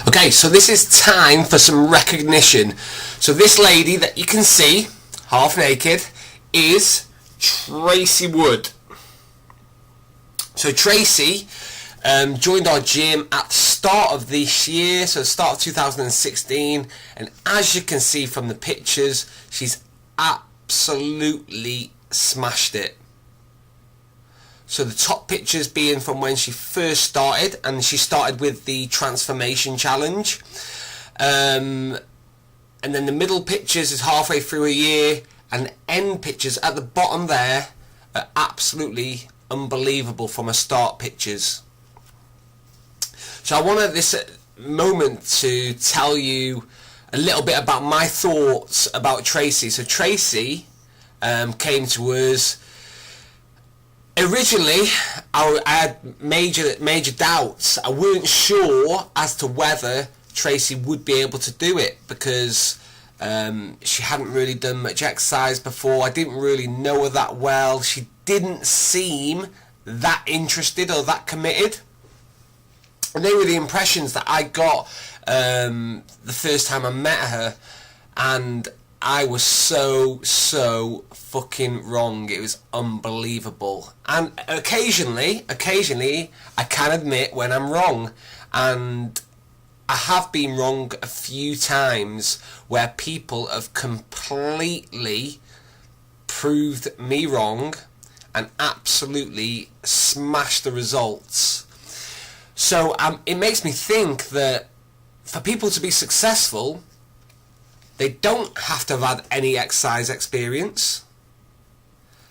Okay, so this is time for some recognition. So this lady that you can see, half naked, is Tracey Wood. So Tracey joined our gym at the start of this year, so the start of 2016, and as you can see from the pictures, she's absolutely smashed it. So the top pictures being from when she first started, and she started with the transformation challenge, and then the middle pictures is halfway through a year, and the end pictures at the bottom there are absolutely unbelievable from her start pictures. So I wanted this moment to tell you a little bit about my thoughts about Tracey. So Tracey came to us. Originally, I had major doubts. I weren't sure as to whether Tracey would be able to do it because she hadn't really done much exercise before. I didn't really know her that well. She didn't seem that interested or that committed. And they were the impressions that I got the first time I met her, and I was so fucking wrong. It was unbelievable. And occasionally I can admit when I'm wrong, and I have been wrong a few times where people have completely proved me wrong and absolutely smashed the results. So it makes me think that for people to be successful, they don't have to have had any exercise experience.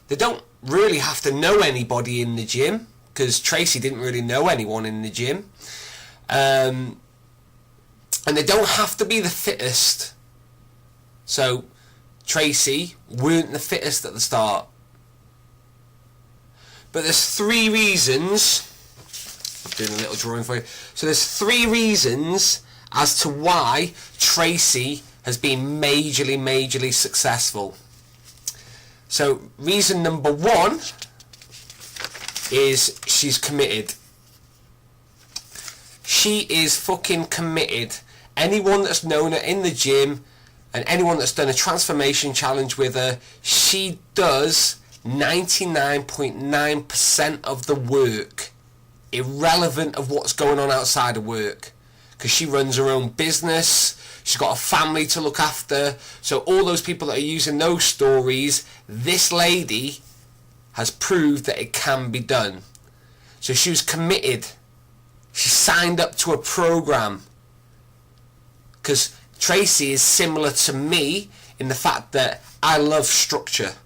They don't really have to know anybody in the gym, because Tracey didn't really know anyone in the gym. And they don't have to be the fittest. So Tracey weren't the fittest at the start. But there's 3 reasons. I'm doing a little drawing for you. So there's 3 reasons as to why Tracey has been majorly successful. So reason number 1 is she's committed. She is fucking committed. Anyone that's known her in the gym and anyone that's done a transformation challenge with her, she does 99.9% of the work, irrelevant of what's going on outside of work, because she runs her own business. She's got a family to look after. So all those people that are using those stories, this lady has proved that it can be done. So she was committed. She signed up to a program. Because Tracey is similar to me in the fact that I love structure.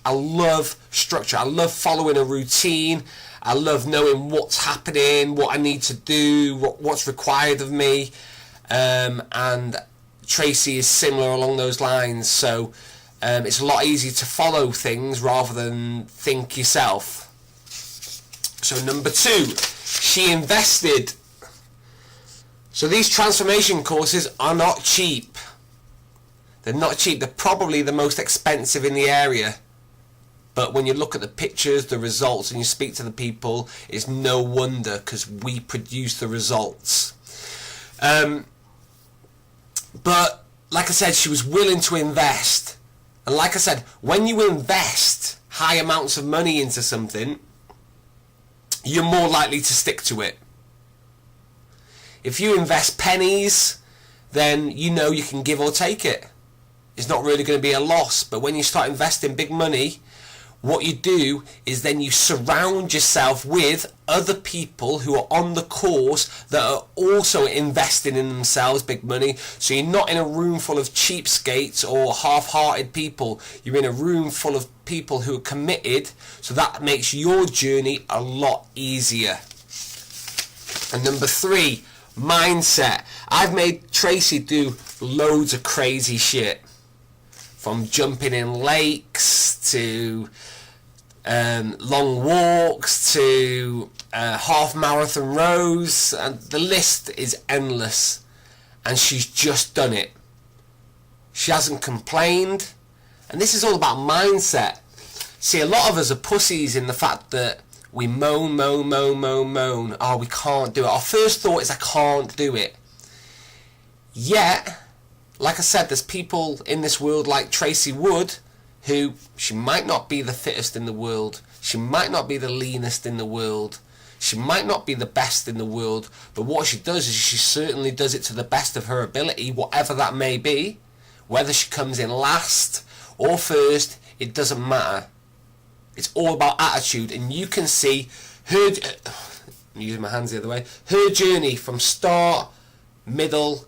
I love structure. I love following a routine. I love knowing what's happening, what I need to do, what's required of me. And Tracey is similar along those lines, so it's a lot easier to follow things rather than think yourself. So number 2, she invested. So these transformation courses are not cheap. They're not cheap. They're probably the most expensive in the area. But when you look at the pictures, the results, and you speak to the people, it's no wonder, because we produce the results. But like I said, she was willing to invest. And like I said, when you invest high amounts of money into something, you're more likely to stick to it. If you invest pennies, then you know you can give or take it. It's not really going to be a loss. But when you start investing big money, what you do is then you surround yourself with other people who are on the course that are also investing in themselves big money. So you're not in a room full of cheapskates or half-hearted people. You're in a room full of people who are committed. So that makes your journey a lot easier. And number 3, mindset. I've made Tracey do loads of crazy shit. From jumping in lakes to long walks to half marathon rows, and the list is endless, and she's just done it. She hasn't complained, and this is all about mindset. See, a lot of us are pussies in the fact that we moan. Oh, we can't do it. Our first thought is I can't do it. Yet, like I said, there's people in this world like Tracey Wood, who, she might not be the fittest in the world, she might not be the leanest in the world, she might not be the best in the world, but what she does is she certainly does it to the best of her ability, whatever that may be. Whether she comes in last or first, it doesn't matter. It's all about attitude, and you can see her, I'm using my hands the other way, her journey from start, middle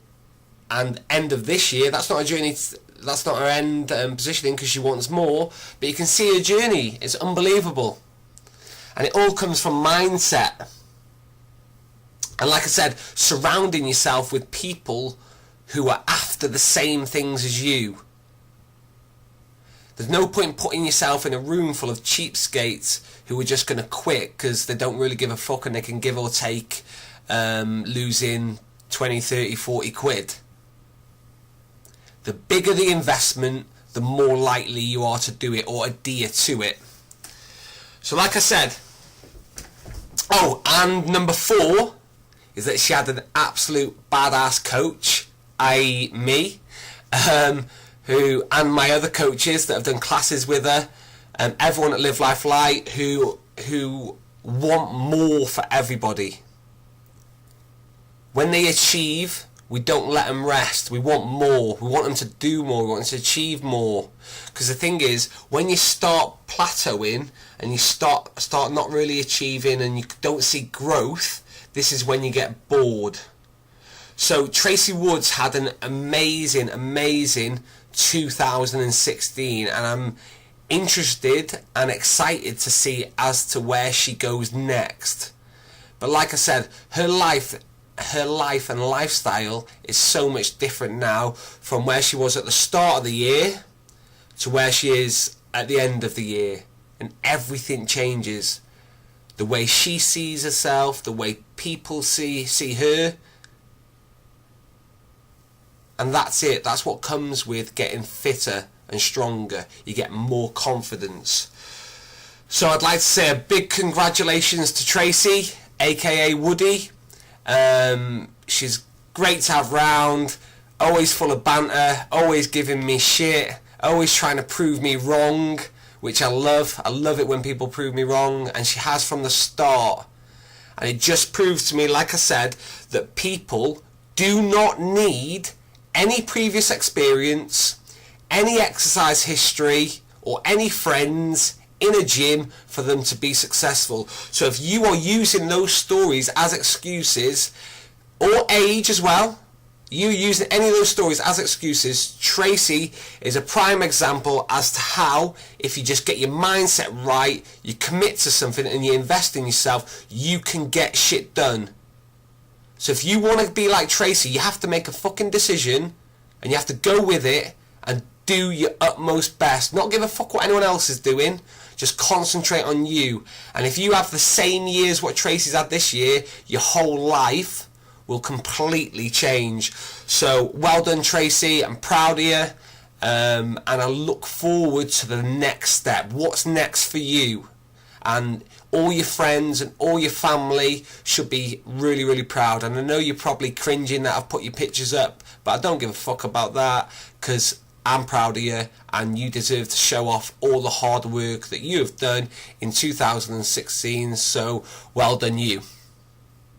and end of this year. That's not a journey, that's not her end positioning, because she wants more, but you can see her journey. It's unbelievable, and it all comes from mindset. And like I said, surrounding yourself with people who are after the same things as you. There's no point putting yourself in a room full of cheapskates who are just going to quit because they don't really give a fuck and they can give or take, losing 20, 30, 40 quid. The bigger the investment, the more likely you are to do it or adhere to it. So like I said, oh, and number 4 is that she had an absolute badass coach, i.e. me, who, and my other coaches that have done classes with her, everyone at Live Life Light, who want more for everybody. When they achieve, we don't let them rest. We want more. We want them to do more. We want them to achieve more. Because the thing is, when you start plateauing and you start not really achieving and you don't see growth, this is when you get bored. So Tracey Woods had an amazing 2016, and I'm interested and excited to see as to where she goes next. But like I said, her life and lifestyle is so much different now from where she was at the start of the year to where she is at the end of the year, and everything changes. The way she sees herself, the way people see her. And that's it. That's what comes with getting fitter and stronger. You get more confidence. So I'd like to say a big congratulations to Tracey, aka Woody. She's great to have round, always full of banter, always giving me shit, always trying to prove me wrong, which I love. I love it when people prove me wrong, and she has from the start. And it just proves to me, like I said, that people do not need any previous experience, any exercise history, or any friends in a gym for them to be successful. So if you are using those stories as excuses, or age as well, you using any of those stories as excuses, Tracey is a prime example as to how, if you just get your mindset right, you commit to something and you invest in yourself, you can get shit done. So if you want to be like Tracey, you have to make a fucking decision and you have to go with it and do your utmost best. Not give a fuck what anyone else is doing. Just concentrate on you. And if you have the same years what Tracey's had this year, your whole life will completely change. So well done, Tracey. I'm proud of you. And I look forward to the next step. What's next for you? And all your friends and all your family should be really, really proud. And I know you're probably cringing that I've put your pictures up, but I don't give a fuck about that, because I'm proud of you and you deserve to show off all the hard work that you have done in 2016. So well done you.